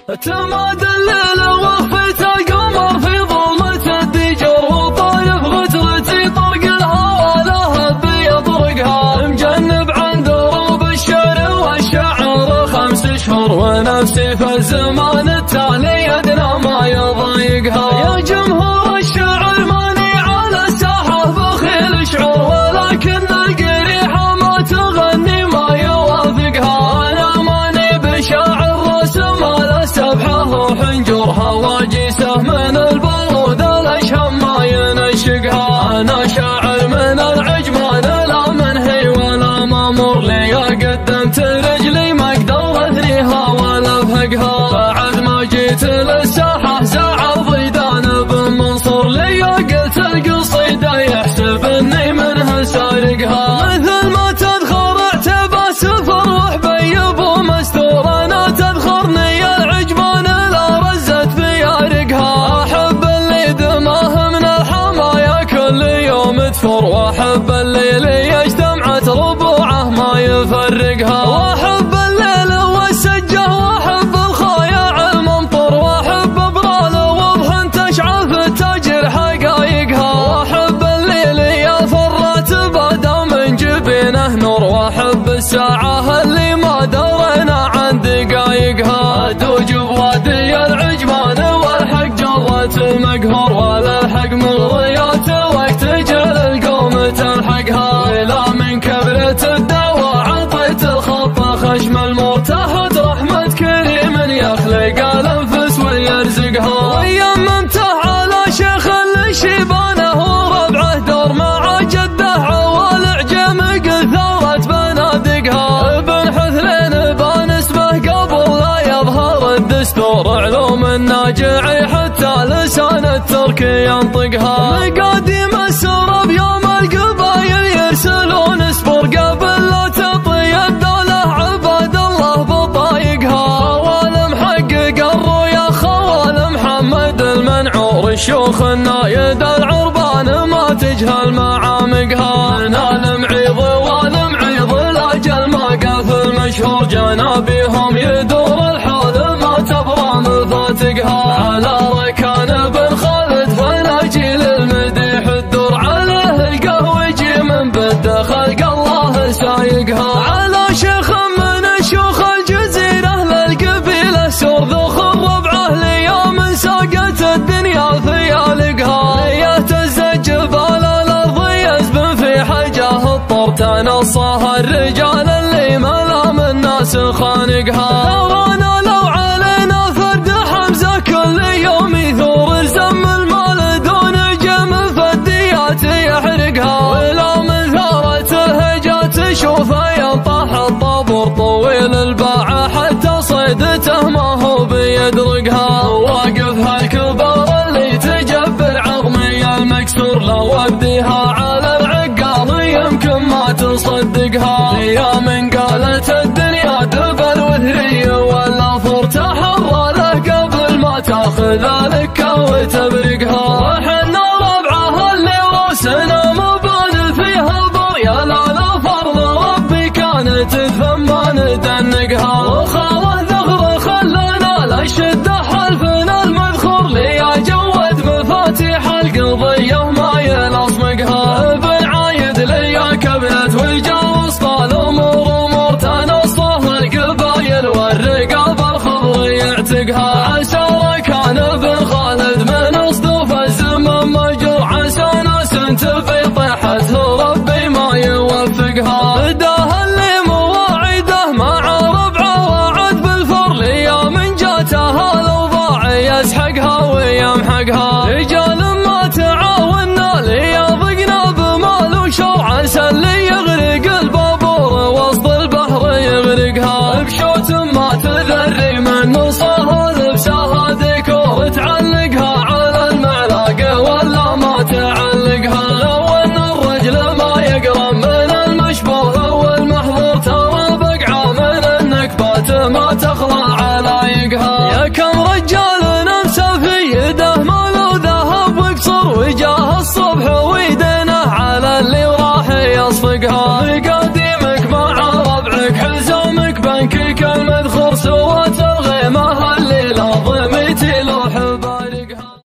تماد الليل وخفت القمر في ظلمة الدجر، وطايف غترتي طرق الهوى لهب يطرقها، مجنب عن دروب الشعر والشعر 5 شهور، ونفسي في الزمان التالي أدنى ما يضايقها. يا جمهور الشعر ماني على الساحة بخيل شعور، ولكن القريحة ما تغني ما يوافقها. أنا ماني بشاعر رسم على سبحة وحنجر، هواجيسه من البارود الأشهم ما ينشقها. أنا شاعر من العجمان لا منهي ولا مامور، لي قدمت رجلي ما اقدر اثنيها ولا افهقها. بعد ما جيت للساحة زعل ضيدان بن منصور، لي قلت القصيدة يحسب اني منها سارقها. مثل ما تذخر اعتبى سفر وحبيب ومستور، انا تذخرني العجمان لا رزت بيارقها. احب اللي دماه من الحمايا كل يوم تفر، واحب الليل اجتمعت ربوعه ما يفرقها. واحب الليل والسجه واحب الخايع الممطر، واحب ابرال وضح تشعث التاجر حقايقها. واحب الليل يا فرات بدا من جبينه نور، واحب الساعه اللي ما درينا عن دقايقها. ادوج بوادي العجمان والحق جرت المقهور، والحق مغريات وقت جل القوم تلحقها. ولا من كبرة الدواء عطيت الخطة خشم المرتهد، رحمة كريم يخلق الانفس ويرزقها. ويممته على شيخ اللي شيبانه وربعه دور، مع جده عوال عجم قد ثارت بنادقها. ابن حثلين بان اسمه قبل لا يظهر الدستور، علوم الناجعي حتى لسان التركي ينطقها. مقاديم السرب يوم القبايل يرسلون سبور، قبل لا تطي الدولة عباد الله بطايقها. خوال محقق الرؤيا خوال محمد المنعور، الشيوخ النايد العربان ما تجهل معامقها. من المعيض والمعيض لاجل ما قاف المشهور، جنابيهم يدور الحول ما تبرى مفاتقها. على ركان بن خالد فناجيل المديح الدور، عليه القهوة يجي من بده خلق الله سايقها. على شيخ من شيوخ الجزيرة للقبيلة سور، ذخر ربعه ليوم ساقت الدنيا ثيالقها. يهتز جبال الارض يزبن في حجاه الطر، تنصها الرجال اللي ملام الناس خانقها. ثورنا لو علينا فرد حمزة كل يوم يثور، زم المال دون جم فديات يحرقها. ولا من ثارة الهجات شوفه ينطح الطابور، طويل الباع حتى صيدته ما هو بيدرقها. واقف هالكبار اللي تجبر عظمي المكسور، لو ابديها على العقال يمكن ما تصدقها. يا من قالت الدنيا دبل وثري ولا فور، تحرى له قبل ما تاخذ الكا وتبرقها. وحنا ربعه اللي روسنا مبان فيها البر، يا لا فرض ربي كانت فما ندنقها. وخاله ثغر خلنا لا شده حلفنا المذخور، ليا جود مفاتيح القضيه ما ينصمقها. ابن عايد ليا كبنت وجاوز طال امور امور، تنصه القبايل والرقاب الخضر يعتقها. عسى ركان ابن خالد من اصدوف الزمن مجروح، عسى ناس تفي طيحته ربي ما يوفقها. بداه اللي مواعيده مع ربعه وعد بالفر، ليا من جاتها لو ضاع يسحقها ويمحقها.